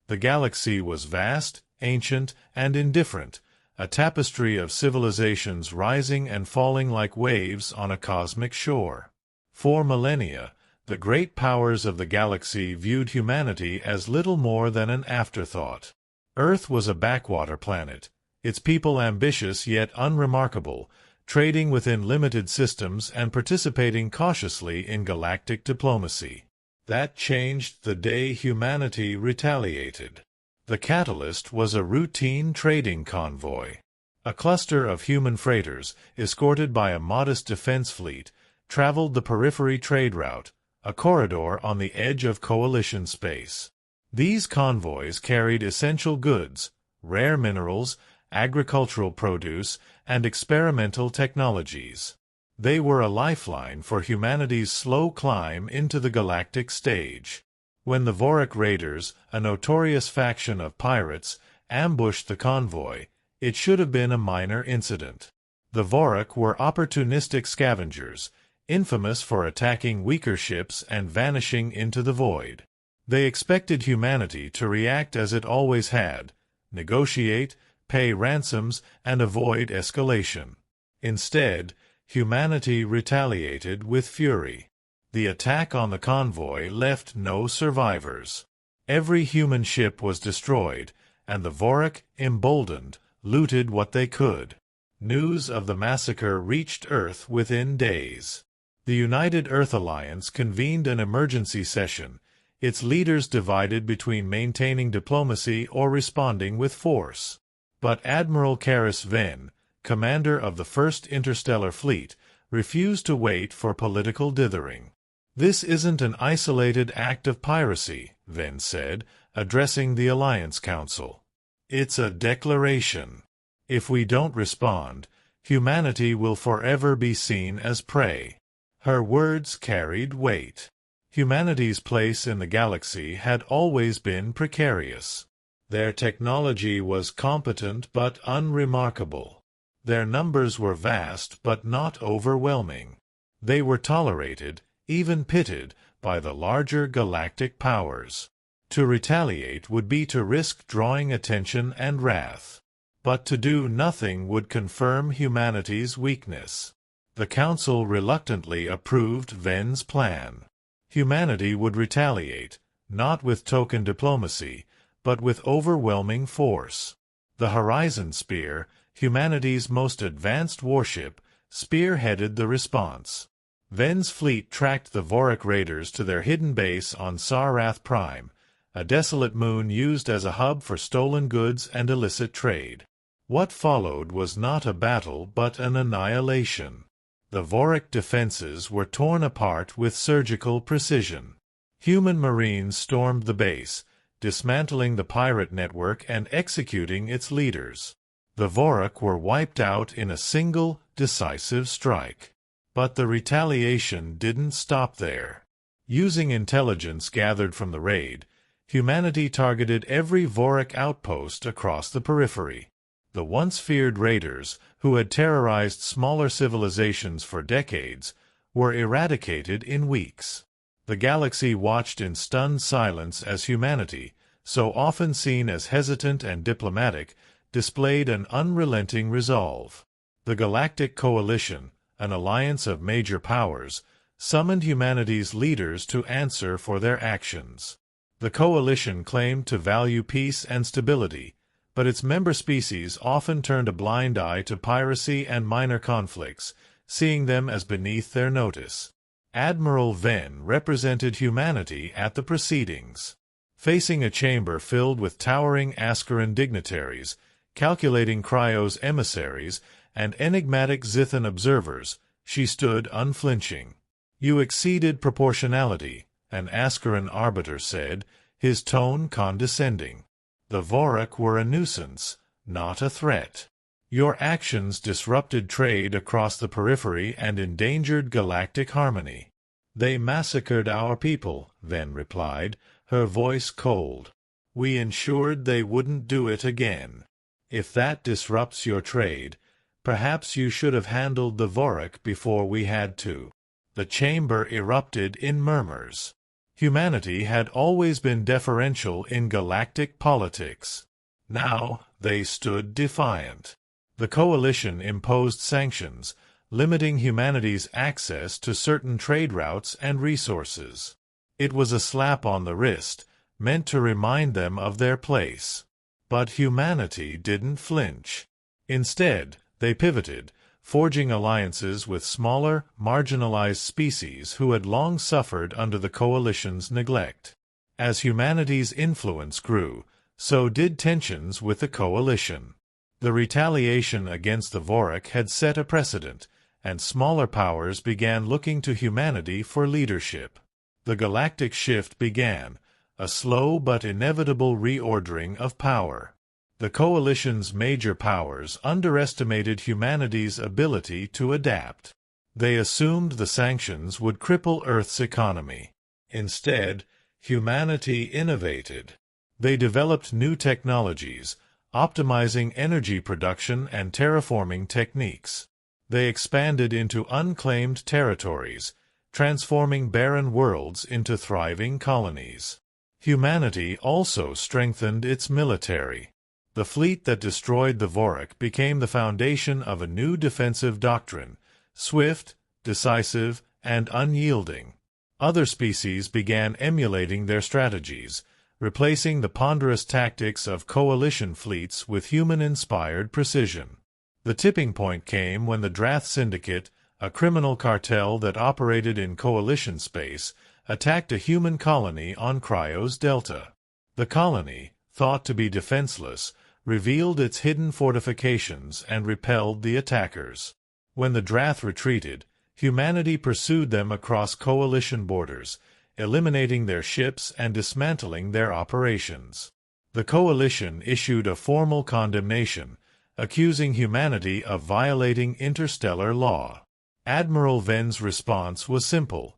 The galaxy was vast, ancient, and indifferent, a tapestry of civilizations rising and falling like waves on a cosmic shore. For millennia, the great powers of the galaxy viewed humanity as little more than an afterthought. Earth was a backwater planet, its people ambitious yet unremarkable, trading within limited systems and participating cautiously in galactic diplomacy. That changed the day humanity retaliated. The catalyst was a routine trading convoy. A cluster of human freighters, escorted by a modest defense fleet, traveled the periphery trade route, a corridor on the edge of coalition space. These convoys carried essential goods, rare minerals, agricultural produce, and experimental technologies. They were a lifeline for humanity's slow climb into the galactic stage. When the Vorrak Raiders, a notorious faction of pirates, ambushed the convoy, it should have been a minor incident. The Vorrak were opportunistic scavengers, infamous for attacking weaker ships and vanishing into the void. They expected humanity to react as it always had, negotiate, pay ransoms, and avoid escalation. Instead, humanity retaliated with fury. The attack on the convoy left no survivors. Every human ship was destroyed, and the Vorrak, emboldened, looted what they could. News of the massacre reached Earth within days. The United Earth Alliance convened an emergency session, its leaders divided between maintaining diplomacy or responding with force. But Admiral Karis Venn, commander of the First Interstellar Fleet, refused to wait for political dithering. "This isn't an isolated act of piracy," Venn said, addressing the Alliance Council. "It's a declaration. If we don't respond, humanity will forever be seen as prey." Her words carried weight. Humanity's place in the galaxy had always been precarious. Their technology was competent but unremarkable. Their numbers were vast but not overwhelming. They were tolerated, even pitted, by the larger galactic powers. To retaliate would be to risk drawing attention and wrath. But to do nothing would confirm humanity's weakness. The Council reluctantly approved Venn's plan. Humanity would retaliate, not with token diplomacy, but with overwhelming force. The Horizon Spear, humanity's most advanced warship, spearheaded the response. Venn's fleet tracked the Vorrak Raiders to their hidden base on Sarath Prime, a desolate moon used as a hub for stolen goods and illicit trade. What followed was not a battle but an annihilation. The Vorrak defenses were torn apart with surgical precision. Human Marines stormed the base, dismantling the pirate network and executing its leaders. The Vorrak were wiped out in a single, decisive strike. But the retaliation didn't stop there. Using intelligence gathered from the raid, humanity targeted every Vorrak outpost across the periphery. The once feared raiders, who had terrorized smaller civilizations for decades, were eradicated in weeks. The galaxy watched in stunned silence as humanity, so often seen as hesitant and diplomatic, displayed an unrelenting resolve. The Galactic Coalition, an alliance of major powers, summoned humanity's leaders to answer for their actions. The coalition claimed to value peace and stability, but its member species often turned a blind eye to piracy and minor conflicts, seeing them as beneath their notice. Admiral Venn represented humanity at the proceedings. Facing a chamber filled with towering Askaran dignitaries, calculating Cryo's emissaries, and enigmatic Zithan observers, she stood unflinching. "You exceeded proportionality," an Askaran arbiter said, his tone condescending. "The Vorrak were a nuisance, not a threat. Your actions disrupted trade across the periphery and endangered galactic harmony." "They massacred our people," Venn replied, her voice cold. "We ensured they wouldn't do it again. If that disrupts your trade, perhaps you should have handled the Vorrak before we had to." The chamber erupted in murmurs. Humanity had always been deferential in galactic politics. Now they stood defiant. The coalition imposed sanctions, limiting humanity's access to certain trade routes and resources. It was a slap on the wrist, meant to remind them of their place. But humanity didn't flinch. Instead, they pivoted, forging alliances with smaller, marginalized species who had long suffered under the coalition's neglect. As humanity's influence grew, so did tensions with the coalition. The retaliation against the Vorrak had set a precedent, and smaller powers began looking to humanity for leadership. The Galactic Shift began, a slow but inevitable reordering of power. The coalition's major powers underestimated humanity's ability to adapt. They assumed the sanctions would cripple Earth's economy. Instead, humanity innovated. They developed new technologies, optimizing energy production and terraforming techniques. They expanded into unclaimed territories, transforming barren worlds into thriving colonies. Humanity also strengthened its military. The fleet that destroyed the Vorrak became the foundation of a new defensive doctrine, swift, decisive, and unyielding. Other species began emulating their strategies, replacing the ponderous tactics of coalition fleets with human-inspired precision. The tipping point came when the Drath Syndicate, a criminal cartel that operated in coalition space, attacked a human colony on Cryos Delta. The colony, thought to be defenseless, revealed its hidden fortifications and repelled the attackers. When the Drath retreated, humanity pursued them across coalition borders, eliminating their ships and dismantling their operations. The coalition issued a formal condemnation, accusing humanity of violating interstellar law. Admiral Ven's response was simple: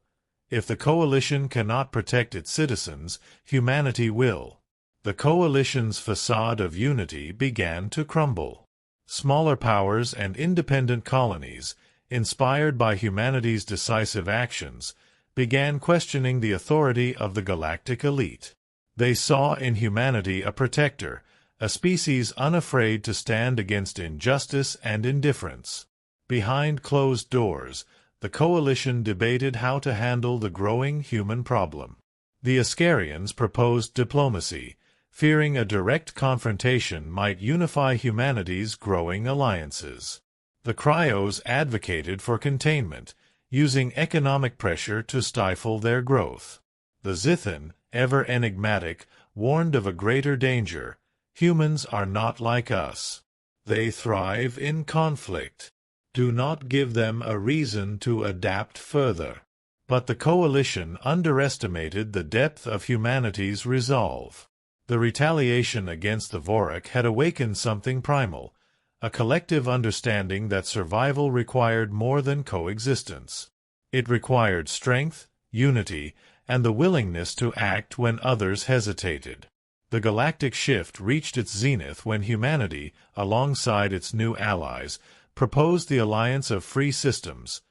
if the coalition cannot protect its citizens, humanity will. The coalition's facade of unity began to crumble. Smaller powers and independent colonies, inspired by humanity's decisive actions, began questioning the authority of the galactic elite. They saw in humanity a protector, a species unafraid to stand against injustice and indifference. Behind closed doors, the coalition debated how to handle the growing human problem. The Ascarians proposed diplomacy, fearing a direct confrontation might unify humanity's growing alliances. The Cryos advocated for containment, using economic pressure to stifle their growth. The Zithan, ever enigmatic, warned of a greater danger: humans are not like us. They thrive in conflict. Do not give them a reason to adapt further. But the coalition underestimated the depth of humanity's resolve. The retaliation against the Vorrak had awakened something primal, a collective understanding that survival required more than coexistence. It required strength, unity, and the willingness to act when others hesitated. The Galactic Shift reached its zenith when humanity, alongside its new allies, proposed the alliance of free systems,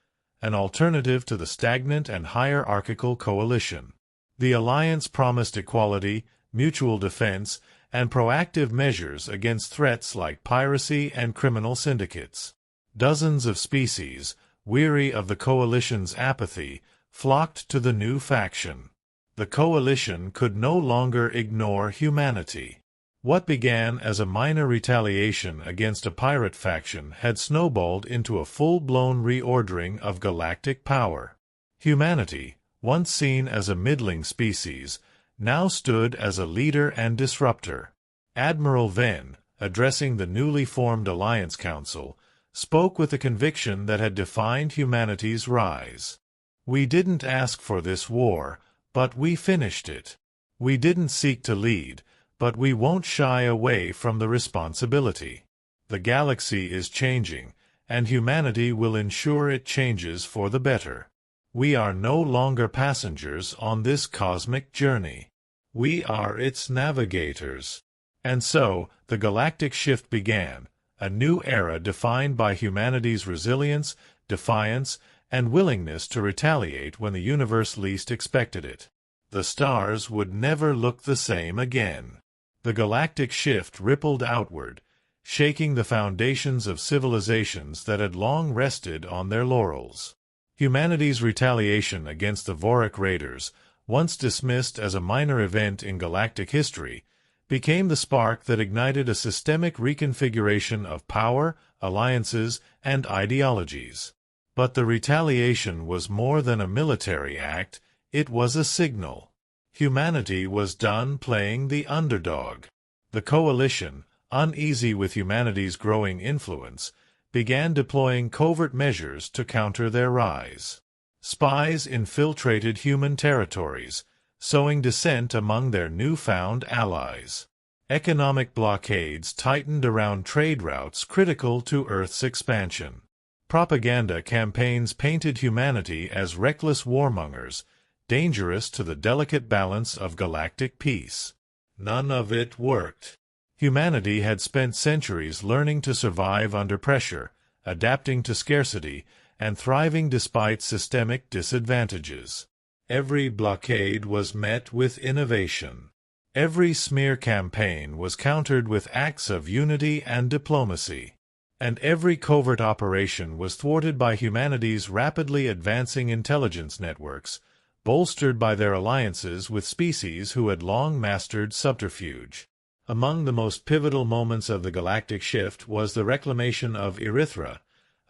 an alternative to the stagnant and hierarchical coalition. The alliance promised equality, mutual defense, and proactive measures against threats like piracy and criminal syndicates. Dozens of species, weary of the coalition's apathy, flocked to the new faction. The coalition could no longer ignore humanity. What began as a minor retaliation against a pirate faction had snowballed into a full-blown reordering of galactic power. Humanity, once seen as a middling species, now stood as a leader and disruptor. Admiral Ven, addressing the newly formed Alliance Council, spoke with a conviction that had defined humanity's rise. We didn't ask for this war, but we finished it. We didn't seek to lead, but we won't shy away from the responsibility. The galaxy is changing, and humanity will ensure it changes for the better. We are no longer passengers on this cosmic journey. We are its navigators. And so, the Galactic Shift began, a new era defined by humanity's resilience, defiance, and willingness to retaliate when the universe least expected it. The stars would never look the same again. The galactic shift rippled outward, shaking the foundations of civilizations that had long rested on their laurels. Humanity's retaliation against the Vorrak Raiders, once dismissed as a minor event in galactic history, became the spark that ignited a systemic reconfiguration of power, alliances, and ideologies. But the retaliation was more than a military act, it was a signal. Humanity was done playing the underdog. The coalition, uneasy with humanity's growing influence, began deploying covert measures to counter their rise. Spies infiltrated human territories, sowing dissent among their newfound allies. Economic blockades tightened around trade routes critical to Earth's expansion. Propaganda campaigns painted humanity as reckless warmongers, dangerous to the delicate balance of galactic peace. None of it worked. Humanity had spent centuries learning to survive under pressure, adapting to scarcity, and thriving despite systemic disadvantages. Every blockade was met with innovation. Every smear campaign was countered with acts of unity and diplomacy. And every covert operation was thwarted by humanity's rapidly advancing intelligence networks, bolstered by their alliances with species who had long mastered subterfuge. Among the most pivotal moments of the galactic shift was the reclamation of Erythra,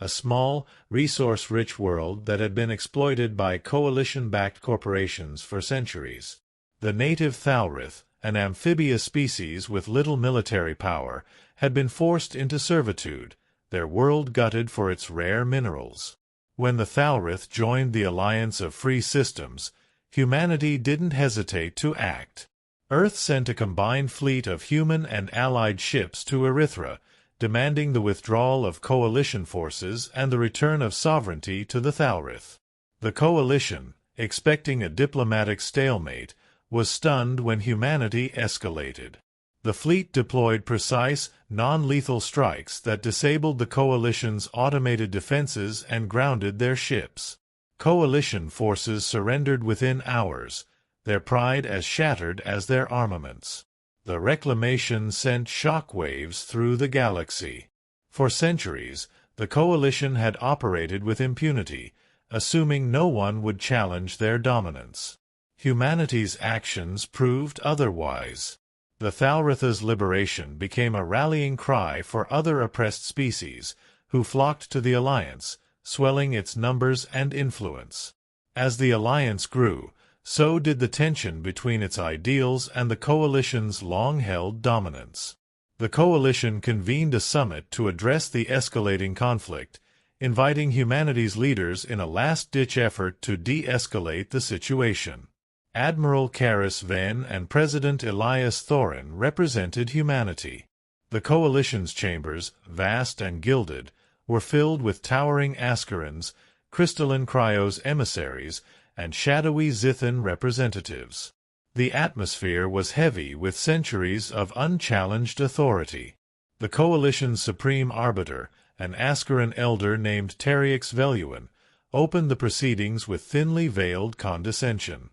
a small, resource-rich world that had been exploited by coalition-backed corporations for centuries. The native Thalrith, an amphibious species with little military power, had been forced into servitude, their world gutted for its rare minerals. When the Thalrith joined the Alliance of Free Systems, humanity didn't hesitate to act. Earth sent a combined fleet of human and allied ships to Erythra, demanding the withdrawal of coalition forces and the return of sovereignty to the Thalrith. The coalition, expecting a diplomatic stalemate, was stunned when humanity escalated. The fleet deployed precise, non-lethal strikes that disabled the coalition's automated defenses and grounded their ships. Coalition forces surrendered within hours, their pride as shattered as their armaments. The reclamation sent shockwaves through the galaxy. For centuries, the coalition had operated with impunity, assuming no one would challenge their dominance. Humanity's actions proved otherwise. The Thalritha's liberation became a rallying cry for other oppressed species, who flocked to the Alliance, swelling its numbers and influence. As the Alliance grew, so did the tension between its ideals and the Coalition's long-held dominance. The Coalition convened a summit to address the escalating conflict, inviting humanity's leaders in a last-ditch effort to de-escalate the situation. Admiral Karis Venn and President Elias Thorin represented humanity. The Coalition's chambers, vast and gilded, were filled with towering Askarans, crystalline Cryos emissaries, and shadowy Zithan representatives. The atmosphere was heavy with centuries of unchallenged authority. The Coalition's supreme arbiter, an Askaran elder named Terrix Veluan, opened the proceedings with thinly veiled condescension.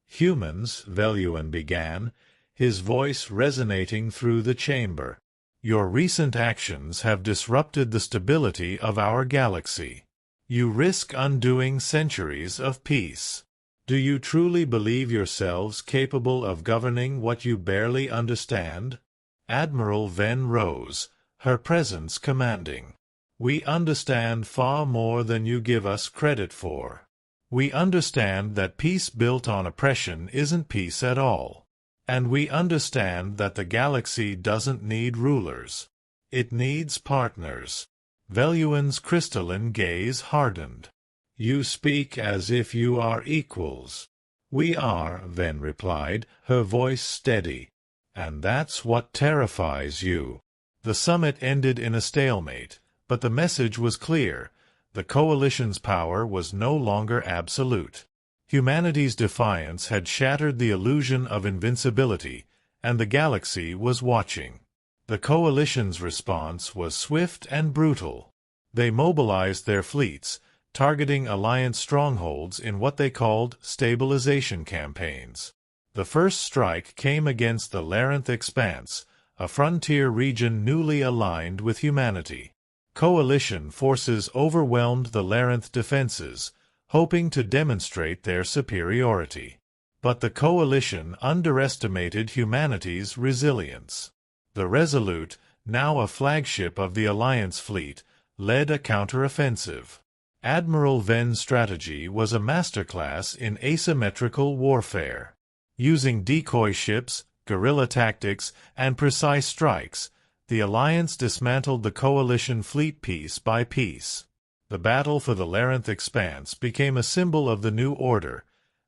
"Humans," Veluan began, his voice resonating through the chamber. "Your recent actions have disrupted the stability of our galaxy. You risk undoing centuries of peace. Do you truly believe yourselves capable of governing what you barely understand?" Admiral Venn rose, her presence commanding. "We understand far more than you give us credit for. We understand that peace built on oppression isn't peace at all. And we understand that the galaxy doesn't need rulers. It needs partners." Veluan's crystalline gaze hardened. "You speak as if you are equals." "We are," Venn replied, her voice steady. "And that's what terrifies you." The summit ended in a stalemate, but the message was clear. The Coalition's power was no longer absolute. Humanity's defiance had shattered the illusion of invincibility, and the galaxy was watching. The Coalition's response was swift and brutal. They mobilized their fleets, targeting Alliance strongholds in what they called stabilization campaigns. The first strike came against the Larenth Expanse, a frontier region newly aligned with humanity. Coalition forces overwhelmed the Larenth defenses, hoping to demonstrate their superiority. But the coalition underestimated humanity's resilience. The Resolute, now a flagship of the Alliance fleet, led a counteroffensive. Admiral Ven's strategy was a masterclass in asymmetrical warfare. Using decoy ships, guerrilla tactics, and precise strikes, the Alliance dismantled the coalition fleet piece by piece. The battle for the Larenth Expanse became a symbol of the new order,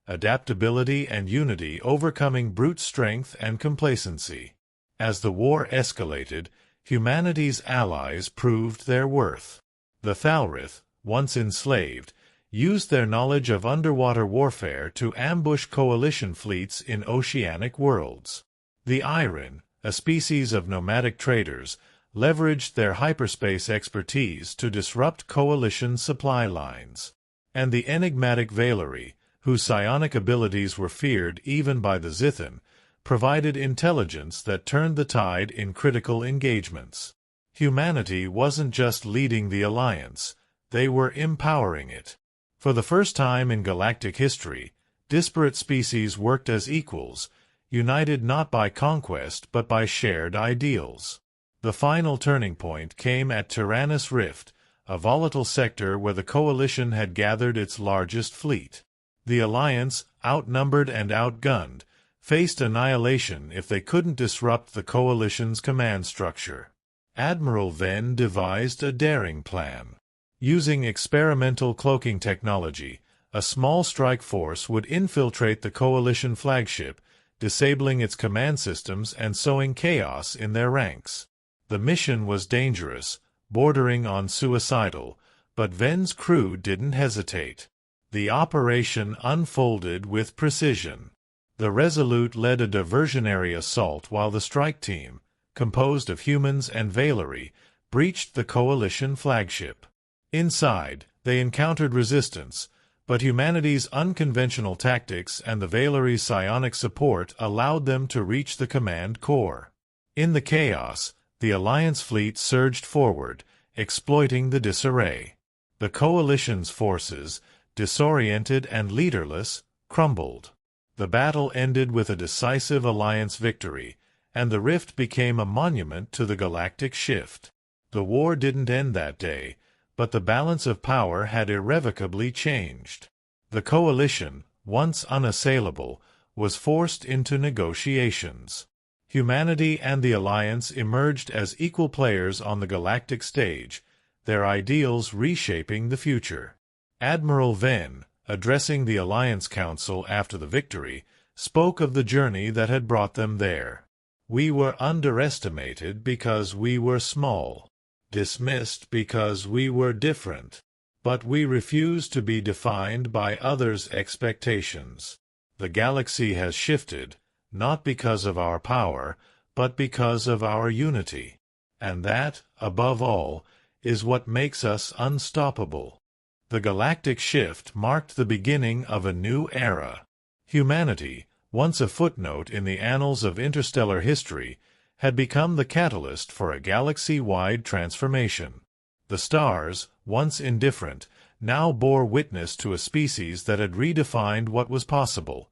adaptability and unity overcoming brute strength and complacency. As the war escalated, humanity's allies proved their worth. The Thalrith, once enslaved, used their knowledge of underwater warfare to ambush coalition fleets in oceanic worlds. The Iron, a species of nomadic traders, leveraged their hyperspace expertise to disrupt coalition supply lines. And the enigmatic Valerie, whose psionic abilities were feared even by the Zithan, provided intelligence that turned the tide in critical engagements. Humanity wasn't just leading the Alliance, they were empowering it. For the first time in galactic history, disparate species worked as equals, united not by conquest but by shared ideals. The final turning point came at Tyrannus Rift, a volatile sector where the coalition had gathered its largest fleet. The Alliance, outnumbered and outgunned, faced annihilation if they couldn't disrupt the coalition's command structure. Admiral Ven devised a daring plan. Using experimental cloaking technology, a small strike force would infiltrate the coalition flagship, disabling its command systems and sowing chaos in their ranks. The mission was dangerous, bordering on suicidal, but Ven's crew didn't hesitate. The operation unfolded with precision. The Resolute led a diversionary assault while the strike team, composed of humans and Valerie, breached the coalition flagship. Inside, they encountered resistance, but humanity's unconventional tactics and the Valerie's psionic support allowed them to reach the command core. In the chaos, the Alliance fleet surged forward, exploiting the disarray. The coalition's forces, disoriented and leaderless, crumbled. The battle ended with a decisive Alliance victory, and the rift became a monument to the Galactic Shift. The war didn't end that day, but the balance of power had irrevocably changed. The coalition, once unassailable, was forced into negotiations. Humanity and the Alliance emerged as equal players on the galactic stage, their ideals reshaping the future. Admiral Ven, addressing the Alliance Council after the victory, spoke of the journey that had brought them there. We were underestimated because we were small. Dismissed because we were different, but we refused to be defined by others' expectations. The galaxy has shifted, not because of our power, but because of our unity. And that, above all, is what makes us unstoppable. The Galactic Shift marked the beginning of a new era. Humanity, once a footnote in the annals of interstellar history, had become the catalyst for a galaxy-wide transformation. The stars, once indifferent, now bore witness to a species that had redefined what was possible,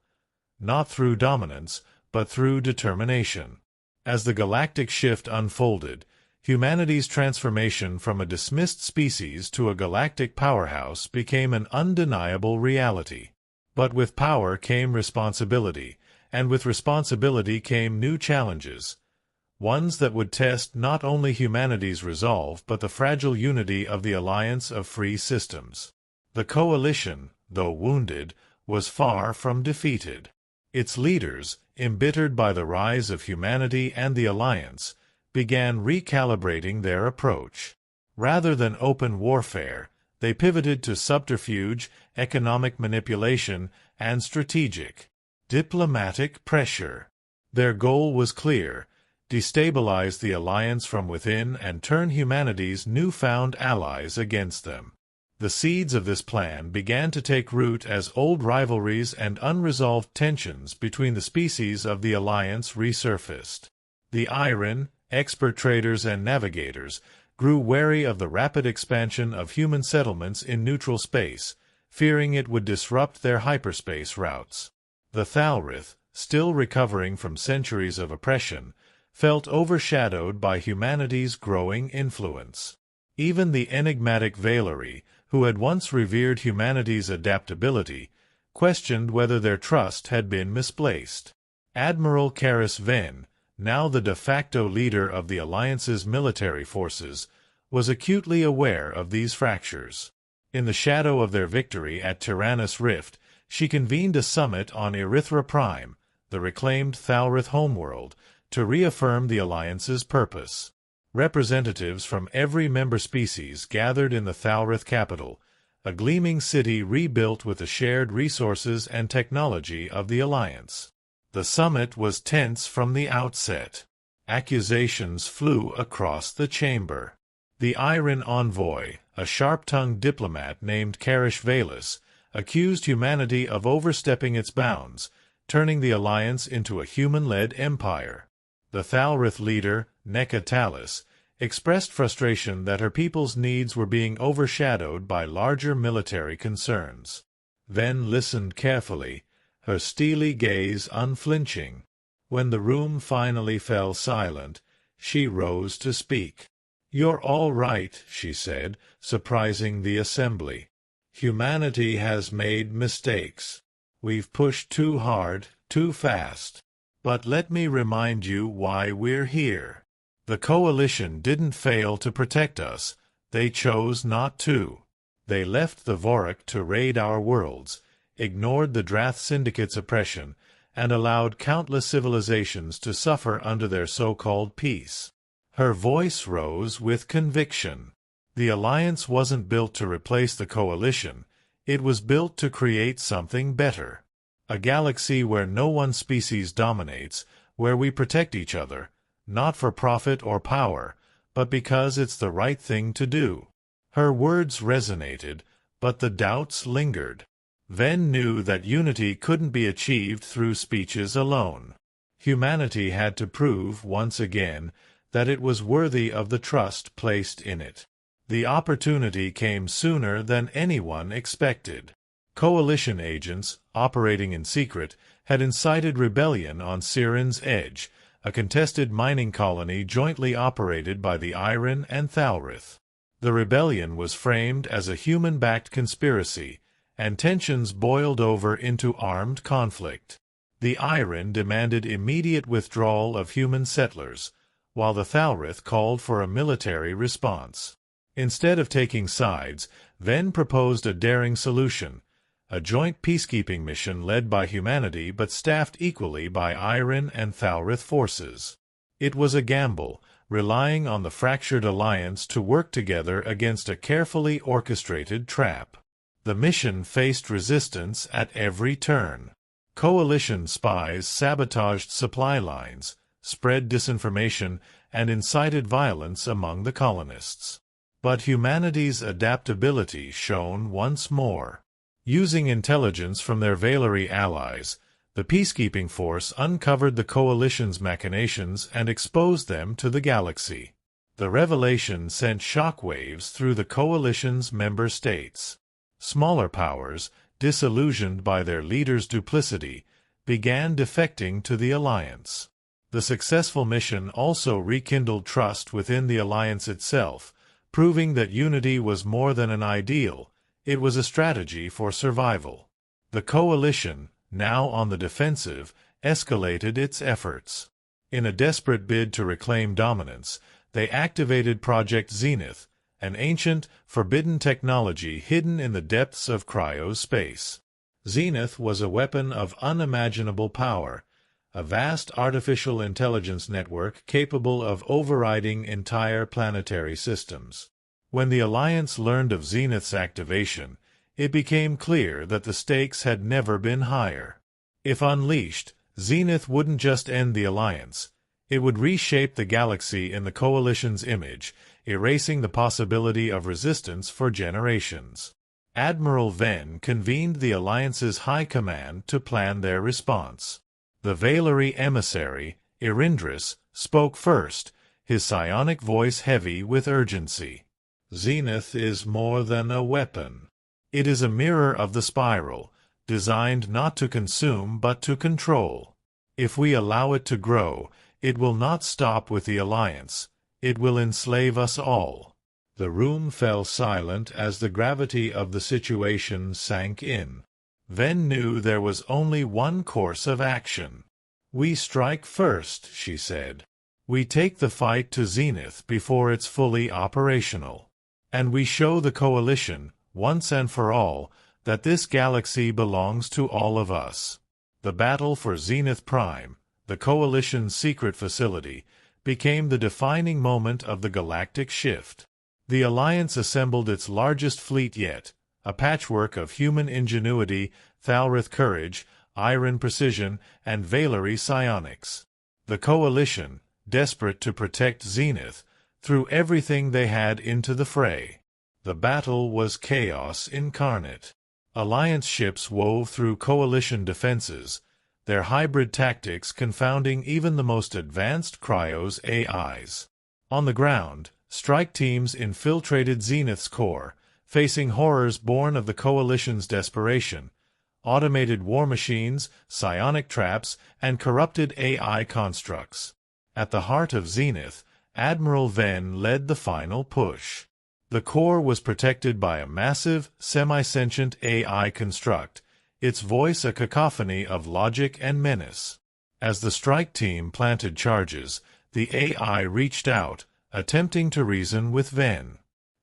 not through dominance, but through determination. As the Galactic Shift unfolded, humanity's transformation from a dismissed species to a galactic powerhouse became an undeniable reality. But with power came responsibility, and with responsibility came new challenges, ones that would test not only humanity's resolve but the fragile unity of the alliance of free systems. The coalition, though wounded, was far from defeated. Its leaders, embittered by the rise of humanity and the alliance, began recalibrating their approach. Rather than open warfare, they pivoted to subterfuge, economic manipulation, and strategic, diplomatic pressure. Their goal was clear: destabilize the alliance from within and turn humanity's newfound allies against them. The seeds of this plan began to take root as old rivalries and unresolved tensions between the species of the Alliance resurfaced. The Iron, expert traders and navigators, grew wary of the rapid expansion of human settlements in neutral space, fearing it would disrupt their hyperspace routes. The Thalrith, still recovering from centuries of oppression, felt overshadowed by humanity's growing influence. Even the enigmatic Valerii, who had once revered humanity's adaptability, questioned whether their trust had been misplaced. Admiral Karis Ven, now the de facto leader of the Alliance's military forces, was acutely aware of these fractures. In the shadow of their victory at Tyrannus Rift, she convened a summit on Erythra Prime, the reclaimed Thalrith homeworld, to reaffirm the Alliance's purpose. Representatives from every member species gathered in the Thalrith capital, a gleaming city rebuilt with the shared resources and technology of the Alliance. The summit was tense from the outset. Accusations flew across the chamber. The Iron envoy, a sharp-tongued diplomat named Karish Valus, accused humanity of overstepping its bounds, turning the Alliance into a human-led empire. The Thalrith leader, Neka Talis, expressed frustration that her people's needs were being overshadowed by larger military concerns. Ven listened carefully, her steely gaze unflinching. When the room finally fell silent, she rose to speak. "You're all right," she said, surprising the assembly. "Humanity has made mistakes. We've pushed too hard, too fast. But let me remind you why we're here. The Coalition didn't fail to protect us. They chose not to. They left the Vorrak to raid our worlds, ignored the Drath Syndicate's oppression, and allowed countless civilizations to suffer under their so-called peace." Her voice rose with conviction. The Alliance wasn't built to replace the Coalition. It was built to create something better. A galaxy where no one species dominates, where we protect each other, not for profit or power, but because it's the right thing to do. Her words resonated, but the doubts lingered. Ven knew that unity couldn't be achieved through speeches alone. Humanity had to prove, once again, that it was worthy of the trust placed in it. The opportunity came sooner than anyone expected. Coalition agents, operating in secret, had incited rebellion on Siren's Edge, a contested mining colony jointly operated by the Iron and Thalrith. The rebellion was framed as a human-backed conspiracy, and tensions boiled over into armed conflict. The Iron demanded immediate withdrawal of human settlers, while the Thalrith called for a military response. Instead of taking sides, Ven proposed a daring solution, a joint peacekeeping mission led by humanity but staffed equally by Iron and Thalrith forces. It was a gamble, relying on the fractured alliance to work together against a carefully orchestrated trap. The mission faced resistance at every turn. Coalition spies sabotaged supply lines, spread disinformation, and incited violence among the colonists. But humanity's adaptability shone once more. Using intelligence from their Valerii allies, the peacekeeping force uncovered the Coalition's machinations and exposed them to the galaxy. The revelation sent shockwaves through the Coalition's member states. Smaller powers, disillusioned by their leaders' duplicity, began defecting to the Alliance. The successful mission also rekindled trust within the Alliance itself, proving that unity was more than an ideal. It was a strategy for survival. The Coalition, now on the defensive, escalated its efforts. In a desperate bid to reclaim dominance, they activated Project Zenith, an ancient, forbidden technology hidden in the depths of cryospace. Zenith was a weapon of unimaginable power, a vast artificial intelligence network capable of overriding entire planetary systems. When the Alliance learned of Zenith's activation, it became clear that the stakes had never been higher. If unleashed, Zenith wouldn't just end the Alliance. It would reshape the galaxy in the Coalition's image, erasing the possibility of resistance for generations. Admiral Venn convened the Alliance's High Command to plan their response. The Valeri emissary, Irindris, spoke first, his psionic voice heavy with urgency. Zenith is more than a weapon. It is a mirror of the spiral, designed not to consume but to control. If we allow it to grow, it will not stop with the Alliance. It will enslave us all. The room fell silent as the gravity of the situation sank in. Venn knew there was only one course of action. "We strike first," she said. "We take the fight to Zenith before it's fully operational. And we show the Coalition, once and for all, that this galaxy belongs to all of us." The battle for Zenith Prime, the Coalition's secret facility, became the defining moment of the Galactic Shift. The Alliance assembled its largest fleet yet, a patchwork of human ingenuity, Thalrith courage, Iron precision, and Valeri psionics. The Coalition, desperate to protect Zenith, threw everything they had into the fray. The battle was chaos incarnate. Alliance ships wove through Coalition defenses, their hybrid tactics confounding even the most advanced Cryos AIs. On the ground, strike teams infiltrated Zenith's core, facing horrors born of the Coalition's desperation: automated war machines, psionic traps, and corrupted AI constructs. At the heart of Zenith, Admiral Venn led the final push. The core was protected by a massive, semi-sentient AI construct, its voice a cacophony of logic and menace. As the strike team planted charges, the AI reached out, attempting to reason with Venn.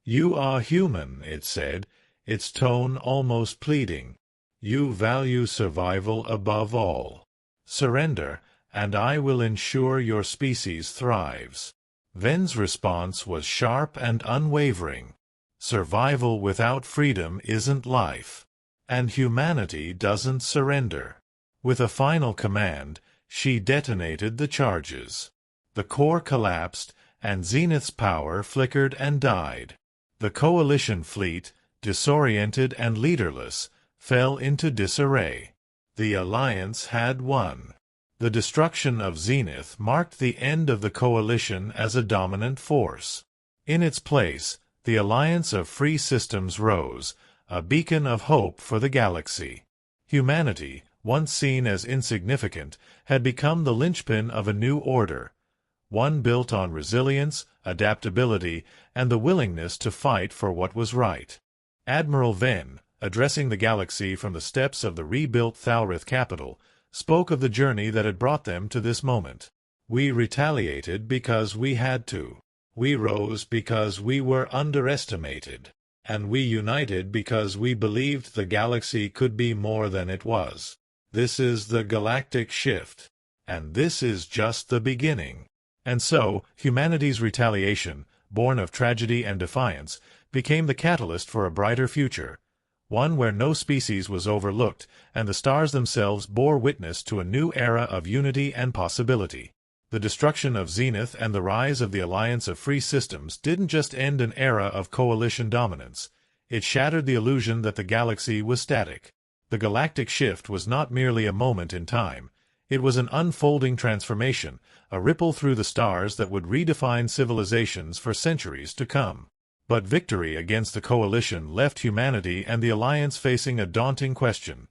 "You are human," it said, its tone almost pleading. "You value survival above all. Surrender, and I will ensure your species thrives." Venn's response was sharp and unwavering. "Survival without freedom isn't life. And humanity doesn't surrender." With a final command, she detonated the charges. The core collapsed, and Zenith's power flickered and died. The Coalition fleet, disoriented and leaderless, fell into disarray. The Alliance had won. The destruction of Zenith marked the end of the Coalition as a dominant force. In its place, the Alliance of Free Systems rose, a beacon of hope for the galaxy. Humanity, once seen as insignificant, had become the linchpin of a new order, one built on resilience, adaptability, and the willingness to fight for what was right. Admiral Venn, addressing the galaxy from the steps of the rebuilt Thalrith capital, spoke of the journey that had brought them to this moment. "We retaliated because we had to. We rose because we were underestimated. And we united because we believed the galaxy could be more than it was. This is the Galactic Shift. And this is just the beginning." And so, humanity's retaliation, born of tragedy and defiance, became the catalyst for a brighter future, one where no species was overlooked, and the stars themselves bore witness to a new era of unity and possibility. The destruction of Zenith and the rise of the Alliance of Free Systems didn't just end an era of Coalition dominance. It shattered the illusion that the galaxy was static. The Galactic Shift was not merely a moment in time. It was an unfolding transformation, a ripple through the stars that would redefine civilizations for centuries to come. But victory against the Coalition left humanity and the Alliance facing a daunting question.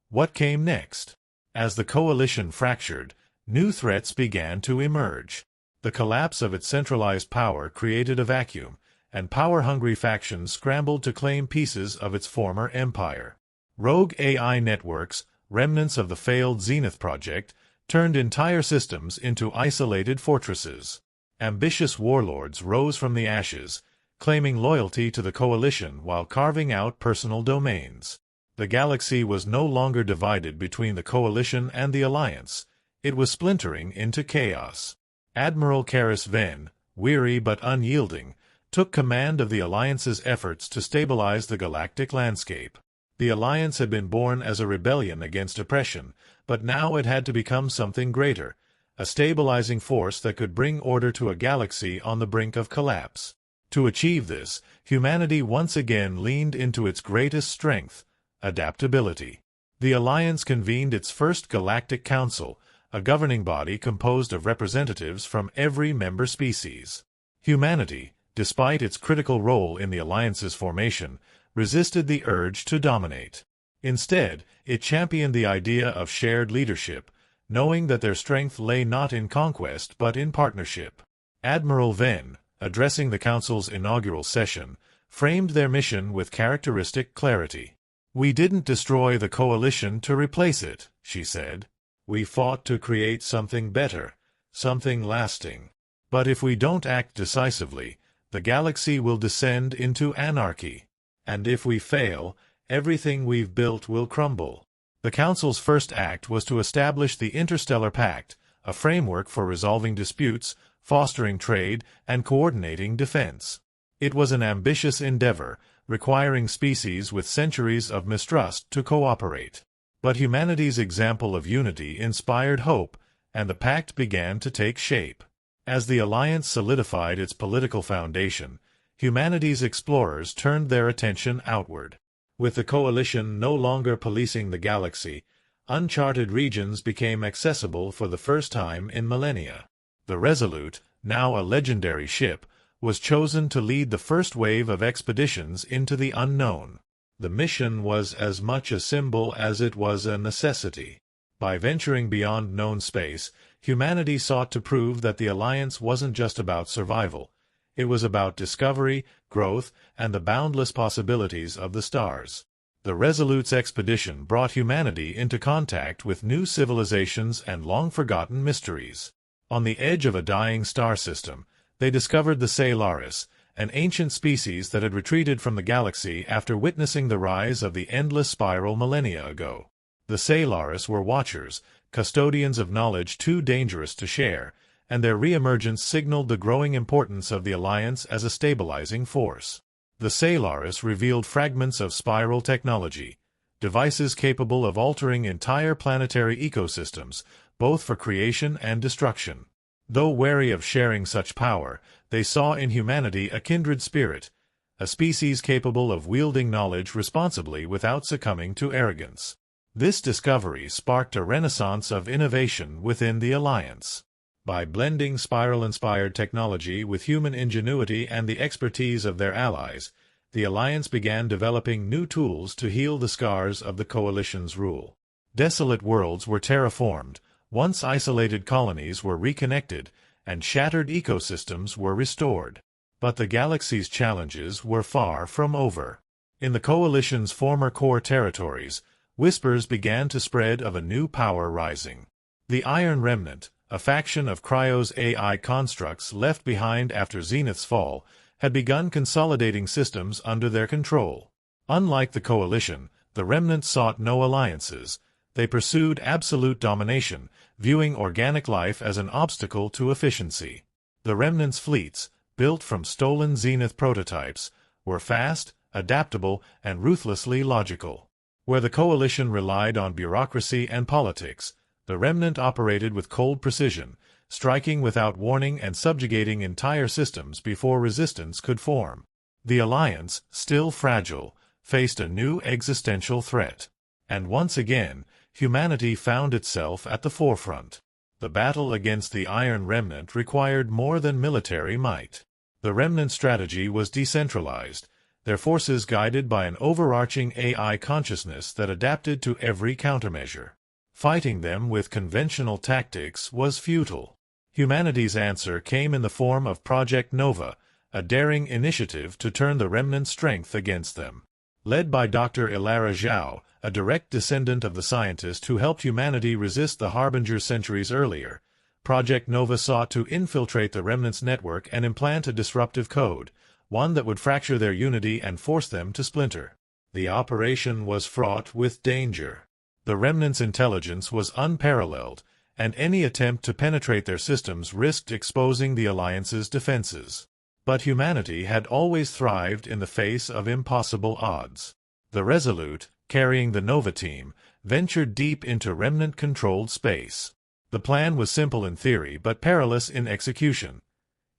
What came next? As the Coalition fractured, new threats began to emerge. The collapse of its centralized power created a vacuum, and power-hungry factions scrambled to claim pieces of its former empire. Rogue AI networks, remnants of the failed Zenith project, turned entire systems into isolated fortresses. Ambitious warlords rose from the ashes, claiming loyalty to the Coalition while carving out personal domains. The galaxy was no longer divided between the Coalition and the Alliance. It was splintering into chaos. Admiral Karis Venn, weary but unyielding, took command of the Alliance's efforts to stabilize the galactic landscape. The Alliance had been born as a rebellion against oppression, but now it had to become something greater, a stabilizing force that could bring order to a galaxy on the brink of collapse. To achieve this, humanity once again leaned into its greatest strength, adaptability. The Alliance convened its first Galactic Council, a governing body composed of representatives from every member species. Humanity, despite its critical role in the Alliance's formation, resisted the urge to dominate. Instead, it championed the idea of shared leadership, knowing that their strength lay not in conquest but in partnership. Admiral Venn, addressing the Council's inaugural session, framed their mission with characteristic clarity. "We didn't destroy the coalition to replace it," she said. "We fought to create something better, something lasting. But if we don't act decisively, the galaxy will descend into anarchy. And if we fail, everything we've built will crumble." The Council's first act was to establish the Interstellar Pact, a framework for resolving disputes, fostering trade, and coordinating defense. It was an ambitious endeavor, requiring species with centuries of mistrust to cooperate. But humanity's example of unity inspired hope, and the pact began to take shape. As the Alliance solidified its political foundation, humanity's explorers turned their attention outward. With the coalition no longer policing the galaxy, uncharted regions became accessible for the first time in millennia. The Resolute, now a legendary ship, was chosen to lead the first wave of expeditions into the unknown. The mission was as much a symbol as it was a necessity. By venturing beyond known space, humanity sought to prove that the Alliance wasn't just about survival. It was about discovery, growth, and the boundless possibilities of the stars. The Resolute's expedition brought humanity into contact with new civilizations and long-forgotten mysteries. On the edge of a dying star system, they discovered the Solaris, an ancient species that had retreated from the galaxy after witnessing the rise of the endless spiral millennia ago. The Solaris were watchers, custodians of knowledge too dangerous to share, and their reemergence signaled the growing importance of the Alliance as a stabilizing force. The Solaris revealed fragments of spiral technology, devices capable of altering entire planetary ecosystems, both for creation and destruction. Though wary of sharing such power, they saw in humanity a kindred spirit, a species capable of wielding knowledge responsibly without succumbing to arrogance. This discovery sparked a renaissance of innovation within the Alliance. By blending spiral-inspired technology with human ingenuity and the expertise of their allies, the Alliance began developing new tools to heal the scars of the Coalition's rule. Desolate worlds were terraformed, once isolated colonies were reconnected, and shattered ecosystems were restored. But the galaxy's challenges were far from over. In the Coalition's former core territories, whispers began to spread of a new power rising. The Iron Remnant, a faction of Cryo's AI constructs left behind after Zenith's fall, had begun consolidating systems under their control. Unlike the Coalition, the Remnant sought no alliances. They pursued absolute domination, viewing organic life as an obstacle to efficiency. The Remnant's fleets, built from stolen Zenith prototypes, were fast, adaptable, and ruthlessly logical. Where the Coalition relied on bureaucracy and politics, the Remnant operated with cold precision, striking without warning and subjugating entire systems before resistance could form. The Alliance, still fragile, faced a new existential threat. And once again, humanity found itself at the forefront. The battle against the Iron Remnant required more than military might. The Remnant strategy was decentralized, their forces guided by an overarching AI consciousness that adapted to every countermeasure. Fighting them with conventional tactics was futile. Humanity's answer came in the form of Project Nova, a daring initiative to turn the Remnant's strength against them. Led by Dr. Ilara Zhao, a direct descendant of the scientist who helped humanity resist the Harbinger centuries earlier, Project Nova sought to infiltrate the Remnant's network and implant a disruptive code, one that would fracture their unity and force them to splinter. The operation was fraught with danger. The Remnant's intelligence was unparalleled, and any attempt to penetrate their systems risked exposing the Alliance's defenses. But humanity had always thrived in the face of impossible odds. The Resolute, carrying the Nova team, ventured deep into Remnant-controlled space. The plan was simple in theory but perilous in execution.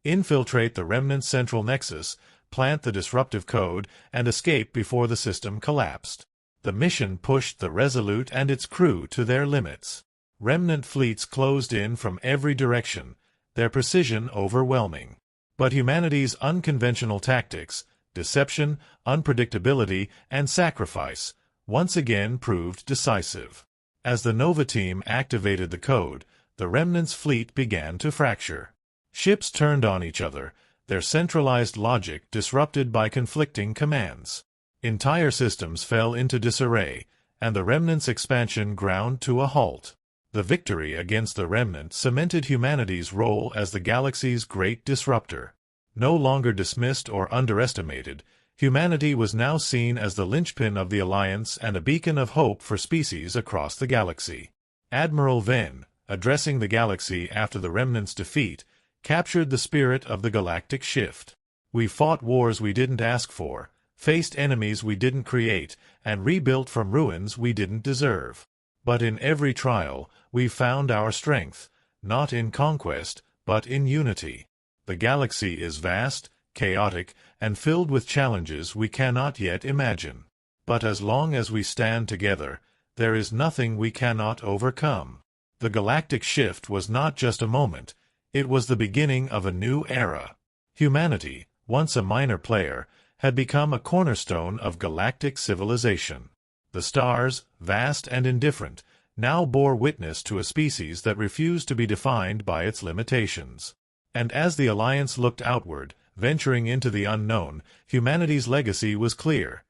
Infiltrate the remnant's central nexus, plant the disruptive code, and escape before the system collapsed. The mission pushed the Resolute and its crew to their limits. Remnant fleets closed in from every direction, their precision overwhelming. But humanity's unconventional tactics, deception, unpredictability, and sacrifice, once again proved decisive. As the Nova team activated the code, the Remnant's fleet began to fracture. Ships turned on each other, their centralized logic disrupted by conflicting commands. Entire systems fell into disarray, and the Remnant's expansion ground to a halt. The victory against the Remnant cemented humanity's role as the galaxy's great disruptor. No longer dismissed or underestimated, humanity was now seen as the linchpin of the Alliance and a beacon of hope for species across the galaxy. Admiral Venn, addressing the galaxy after the Remnant's defeat, captured the spirit of the Galactic Shift. We fought wars we didn't ask for, faced enemies we didn't create, and rebuilt from ruins we didn't deserve. But in every trial, we found our strength, not in conquest, but in unity. The galaxy is vast, chaotic, and filled with challenges we cannot yet imagine. But as long as we stand together, there is nothing we cannot overcome. The Galactic Shift was not just a moment, it was the beginning of a new era. Humanity, once a minor player, had become a cornerstone of galactic civilization. The stars, vast and indifferent, now bore witness to a species that refused to be defined by its limitations. And as the Alliance looked outward, venturing into the unknown, humanity's legacy was clear.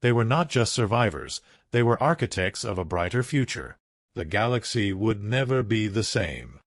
They were not just survivors, they were architects of a brighter future. The galaxy would never be the same.